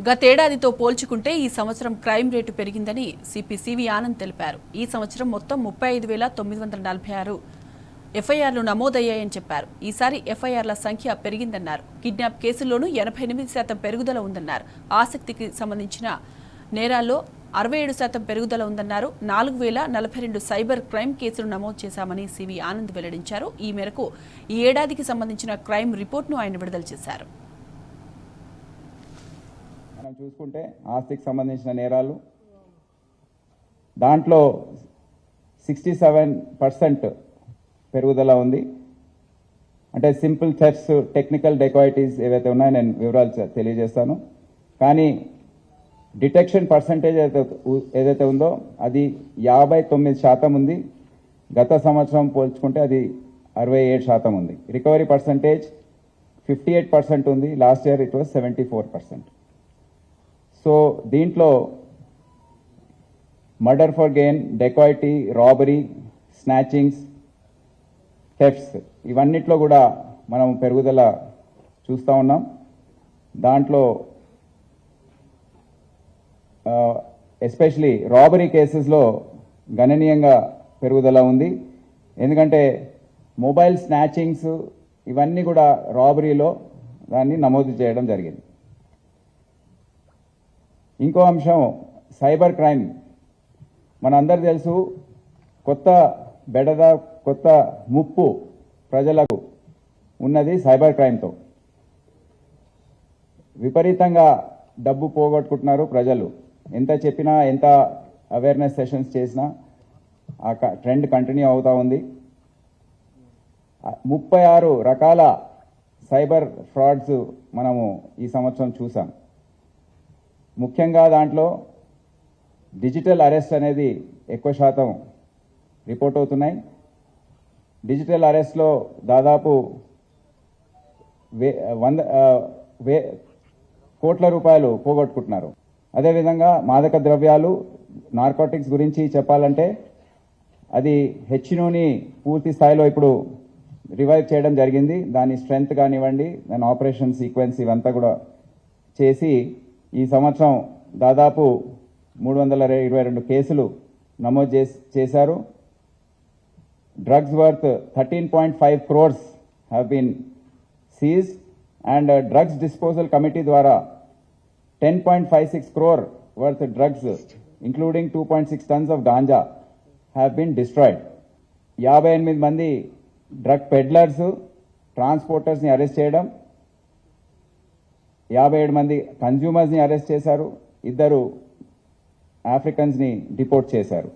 గతేడాదితో పోల్చుకుంటే ఈ సంవత్సరం క్రైమ్ రేటు పెరిగిందని సిపి సివి ఆనంద్ తెలిపారు. ఈ సంవత్సరం మొత్తం 35,946 ఎఫ్ఐఆర్లు నమోదయ్యాయని చెప్పారు. ఈసారి ఎఫ్ఐఆర్ల సంఖ్య పెరిగిందన్నారు. కిడ్నాప్ కేసుల్లోనూ 88% పెరుగుదల ఉందన్నారు. ఆసక్తికి సంబంధించిన నేరాల్లో 67% పెరుగుదల ఉందన్నారు. 4,042 సైబర్ క్రైమ్ కేసులు నమోదు చేశామని సివి ఆనంద్ వెల్లడించారు. ఈ మేరకు ఈ ఏడాదికి సంబంధించిన క్రైమ్ రిపోర్ట్ను ఆయన విడుదల చేశారు. మనం చూసుకుంటే ఆస్తికి సంబంధించిన నేరాలు దాంట్లో 67% పెరుగుదల ఉంది. అంటే సింపుల్ థెఫ్ట్స్, టెక్నికల్ డెకాయిటీస్ ఏవైతే ఉన్నాయో నేను వివరాలు తెలియజేస్తాను. కానీ డిటెక్షన్ పర్సంటేజ్ ఏదైతే ఉందో అది 59% ఉంది. గత సంవత్సరం పోల్చుకుంటే అది 67% ఉంది. రికవరీ పర్సంటేజ్ 58% ఉంది. Last year it was 74%. So దీంట్లో murder for gain, dacoity, robbery, snatchings, thefts ఇవన్నిట్లో కూడా మనం పెరుగుదల చూస్తూ ఉన్నాం. దాంట్లో ఎస్పెషలీ రాబరీ కేసెస్లో గణనీయంగా పెరుగుదల ఉంది. ఎందుకంటే మొబైల్ స్నాచింగ్స్ ఇవన్నీ కూడా రాబరీలో దాన్ని నమోదు చేయడం జరిగింది. ఇంకో అంశం సైబర్ క్రైమ్. మనందరూ తెలుసు, కొత్త బెడద, కొత్త ముప్పు ప్రజలకు ఉన్నది సైబర్ క్రైమ్తో. విపరీతంగా డబ్బు పోగొట్టుకుంటున్నారు ప్రజలు. ఎంత చెప్పినా, ఎంత అవేర్నెస్ సెషన్స్ చేసినా ఆ ట్రెండ్ కంటిన్యూ అవుతూ ఉంది. 36 రకాల సైబర్ ఫ్రాడ్స్ మనము ఈ సంవత్సరం చూసాం. ముఖ్యంగా దాంట్లో డిజిటల్ అరెస్ట్ అనేది ఎక్కువ శాతం రిపోర్ట్ అవుతున్నాయి. డిజిటల్ అరెస్ట్లో దాదాపు 100 కోట్ల రూపాయలు పోగొట్టుకుంటున్నారు. అదేవిధంగా మాదక ద్రవ్యాలు, నార్కోటిక్స్ గురించి చెప్పాలంటే అది హెచ్నోని పూర్తి స్థాయిలో ఇప్పుడు రివైవ్ చేయడం జరిగింది. దాని స్ట్రెంగ్త్ కానివ్వండి, దాని ఆపరేషన్ సీక్వెన్స్ ఇవంతా కూడా చేసి ఈ సంవత్సరం దాదాపు 322 కేసులు నమోదు చేశారు. Drugs worth 13.5 crores have been seized and drugs disposal committee ద్వారా 10.56 crore worth drugs including 2.6 tons of ganja have been destroyed. 58 మంది డ్రగ్ పెడ్లర్స్, ట్రాన్స్పోర్టర్స్ని అరెస్ట్ చేయడం, 57 మంది కన్జ్యూమర్స్ని అరెస్ట్ చేశారు, 2 ఆఫ్రికన్స్ని డిపోర్ట్ చేశారు.